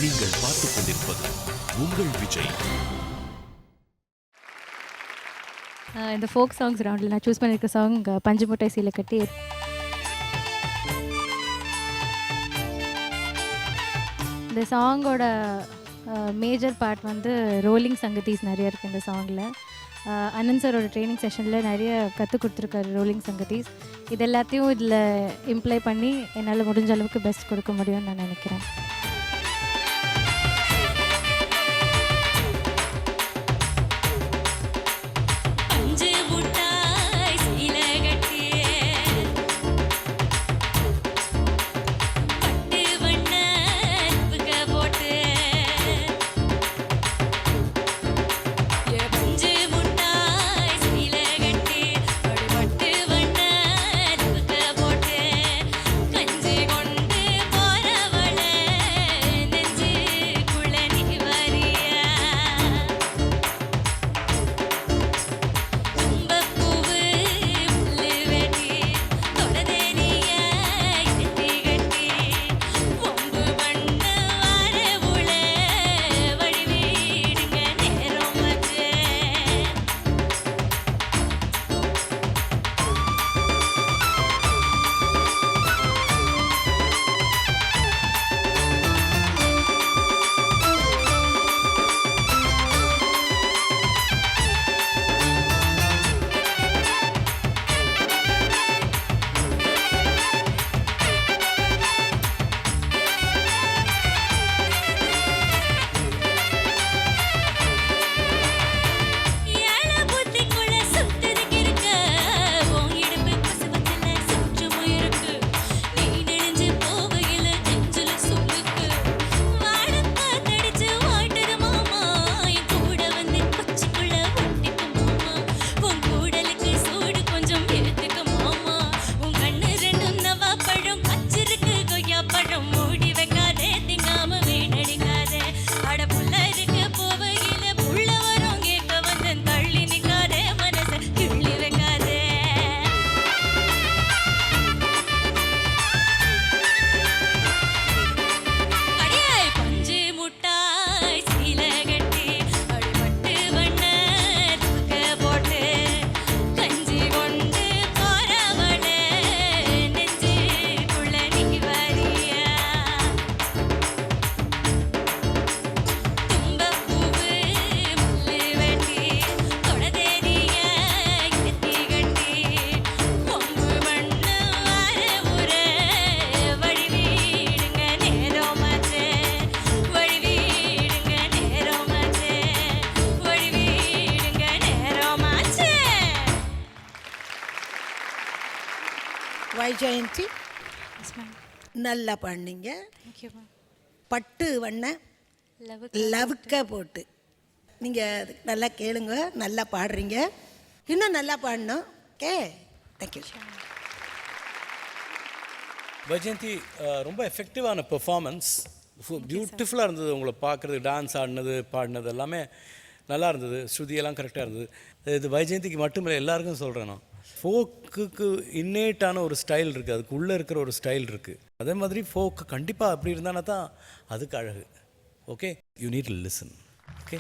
நீங்கள் பார்த்துக் கொண்டிருப்பது உங்கள் விஜய். இந்த ஃபோக் சாங்ஸ் ரவுண்டில் நான் சூஸ் பண்ணியிருக்க சாங் பஞ்சு முட்டை சீலை கட்டி. இந்த சாங்கோட மேஜர் பார்ட் வந்து ரோலிங் சங்கத்தீஸ் நிறைய இருக்குது இந்த சாங்கில். அனந்த் சாரோட ட்ரைனிங் செஷனில் நிறைய கற்றுக் கொடுத்துருக்காரு ரோலிங் சங்கத்தீஸ். இது எல்லாத்தையும் இதில் இம்ப்ளை பண்ணி என்னால் முடிஞ்ச அளவுக்கு பெஸ்ட் கொடுக்க முடியும்னு நான் நினைக்கிறேன். வைஜெயந்தி நல்லா பாடினீங்க. பட்டு வண்ண லவுக்க போட்டு நீங்கள் நல்லா கேளுங்க, நல்லா பாடுறீங்க, இன்னும் நல்லா பாடணும். Okay, thank you. வைஜெயந்தி, ரொம்ப எஃபெக்டிவான பெர்ஃபார்மன்ஸ், பியூட்டிஃபுல்லாக இருந்தது. உங்களை பார்க்குறது, டான்ஸ் ஆடினது, பாடினது எல்லாமே நல்லா இருந்தது. ஸ்ருதியெல்லாம் கரெக்டாக இருந்தது. இது வைஜெயந்திக்கு மட்டும் இல்லை, எல்லாருக்கும் சொல்கிறேன் நான். ஃபோக்குக்கு இன்னேட்டான ஒரு ஸ்டைல் இருக்குது, அதுக்கு உள்ளே இருக்கிற ஒரு ஸ்டைல் இருக்குது. அதே மாதிரி ஃபோக்கு கண்டிப்பாக அப்படி இருந்தானா தான் அதுக்கு அழகு. Okay, you need to listen. Okay.